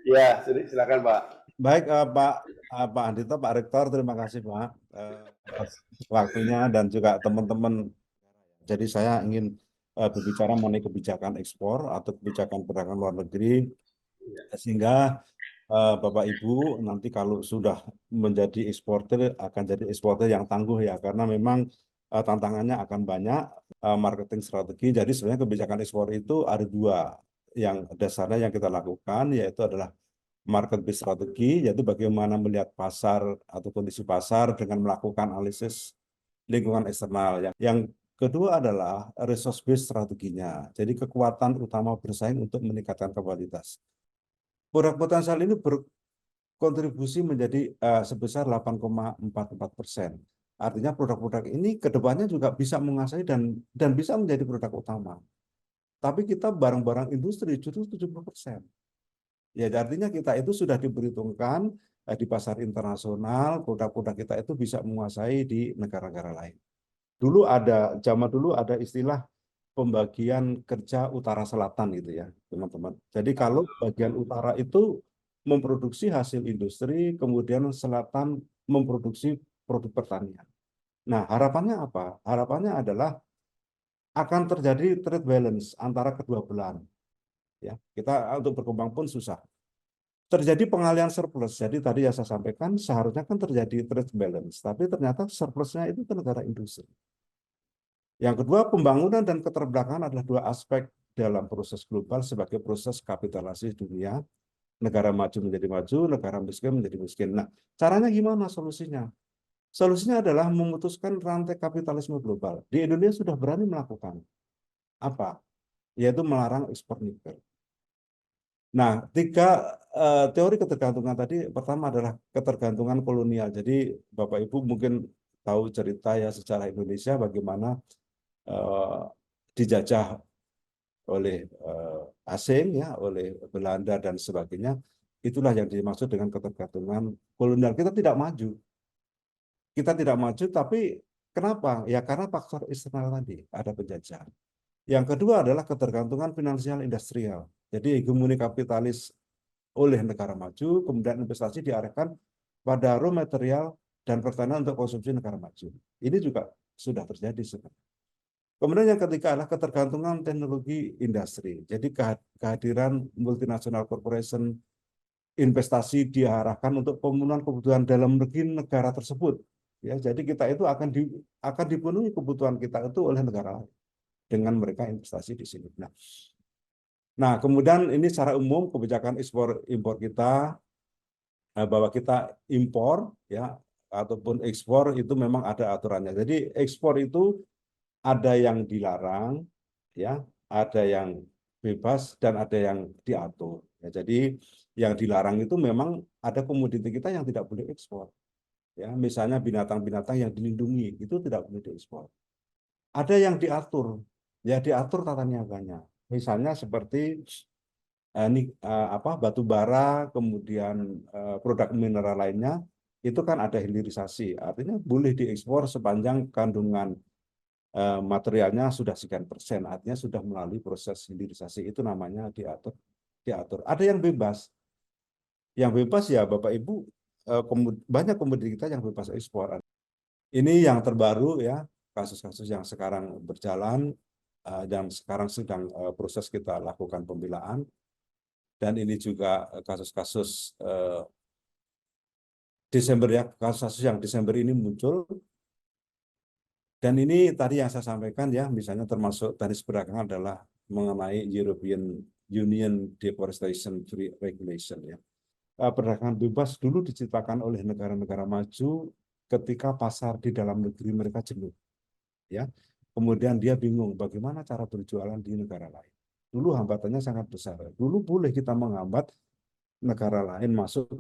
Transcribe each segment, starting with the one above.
Ya, silakan Pak. Baik, Pak Andito, Pak Rektor, terima kasih Pak atas waktunya dan juga teman-teman. Jadi saya ingin berbicara mengenai kebijakan ekspor atau kebijakan perdagangan luar negeri, sehingga Bapak Ibu nanti kalau sudah menjadi eksportir akan jadi eksportir yang tangguh ya, karena memang tantangannya akan banyak, marketing strategi. Jadi sebenarnya kebijakan ekspor itu ada dua yang dasarnya yang kita lakukan, yaitu adalah market based strategi, yaitu bagaimana melihat pasar atau kondisi pasar dengan melakukan analisis lingkungan eksternal. Yang kedua adalah resource based strateginya. Jadi kekuatan utama bersaing untuk meningkatkan kualitas. Produk potensial ini berkontribusi menjadi sebesar 8,44%. Artinya produk-produk ini ke depannya juga bisa menguasai dan bisa menjadi produk utama. Tapi kita barang-barang industri justru 70%. Ya, artinya kita itu sudah diperhitungkan di pasar internasional, produk-produk kita itu bisa menguasai di negara-negara lain. Zaman dulu ada istilah pembagian kerja utara selatan gitu ya, teman-teman. Jadi kalau bagian utara itu memproduksi hasil industri, kemudian selatan memproduksi produk pertanian. Nah, harapannya apa? Harapannya adalah akan terjadi trade balance antara kedua belahan. Ya, kita untuk berkembang pun susah. Terjadi pengalian surplus. Jadi tadi yang saya sampaikan seharusnya kan terjadi trade balance, tapi ternyata surplusnya itu ke negara industri. Yang kedua, pembangunan dan keterbelakangan adalah dua aspek dalam proses global sebagai proses kapitalisasi dunia. Negara maju menjadi maju, negara miskin menjadi miskin. Nah, caranya gimana solusinya? Solusinya adalah memutuskan rantai kapitalisme global. Di Indonesia sudah berani melakukan apa? Yaitu melarang ekspor nikel. Nah, teori ketergantungan tadi, pertama adalah ketergantungan kolonial. Jadi Bapak Ibu mungkin tahu cerita ya sejarah Indonesia bagaimana dijajah oleh asing ya, oleh Belanda dan sebagainya. Itulah yang dimaksud dengan ketergantungan kolonial. Kita tidak maju. Kita tidak maju, tapi kenapa? Ya karena faktor eksternal tadi, ada penjajahan. Yang kedua adalah ketergantungan finansial industrial. Jadi hegemoni kapitalis oleh negara maju, kemudian investasi diarahkan pada raw material dan pertanian untuk konsumsi negara maju. Ini juga sudah terjadi sebenarnya. Kemudian yang ketiga adalah ketergantungan teknologi industri. Jadi kehadiran multinasional corporation, investasi diarahkan untuk pemenuhan kebutuhan dalam negeri negara tersebut. Ya, jadi kita itu akan dipenuhi kebutuhan kita itu oleh negara lain dengan mereka investasi di sini. Nah, kemudian ini secara umum kebijakan ekspor impor kita, bahwa kita impor ya ataupun ekspor itu memang ada aturannya. Jadi ekspor itu ada yang dilarang, ya, ada yang bebas dan ada yang diatur. Ya, jadi yang dilarang itu memang ada komoditi kita yang tidak boleh ekspor. Ya, misalnya binatang-binatang yang dilindungi itu tidak boleh diekspor. Ada yang diatur, ya diatur tata niaganya. Misalnya seperti batu bara, kemudian produk mineral lainnya, itu kan ada hilirisasi. Artinya boleh diekspor sepanjang kandungan materialnya sudah sekian persen, artinya sudah melalui proses hilirisasi. Itu namanya diatur. Diatur. Ada yang bebas. Yang bebas ya Bapak Ibu, banyak komoditi kita yang bebas ekspor. Ini yang terbaru ya, kasus-kasus yang sekarang berjalan dan sekarang sedang proses kita lakukan pembelaan. Dan ini juga kasus-kasus Desember ya, kasus-kasus yang Desember ini muncul. Dan ini tadi yang saya sampaikan ya, misalnya termasuk teknis perdagangan adalah mengenai European Union Deforestation Free Regulation ya. Perdagangan bebas dulu diciptakan oleh negara-negara maju ketika pasar di dalam negeri mereka jenuh. Ya. Kemudian dia bingung bagaimana cara berjualan di negara lain. Dulu hambatannya sangat besar. Dulu boleh kita menghambat negara lain masuk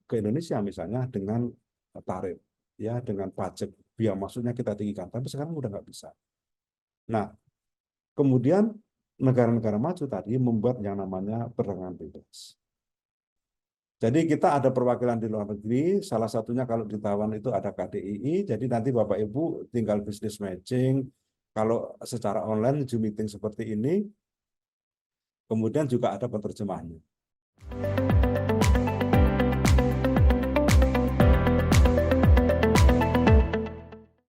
ke Indonesia misalnya dengan tarif, ya dengan pajak biaya masuknya kita tinggikan. Tapi sekarang udah nggak bisa. Nah, kemudian negara-negara maju tadi membuat yang namanya perdagangan bebas. Jadi kita ada perwakilan di luar negeri, salah satunya kalau di Taiwan itu ada KDII, jadi nanti Bapak Ibu tinggal business matching, kalau secara online Zoom meeting seperti ini, kemudian juga ada penerjemahnya.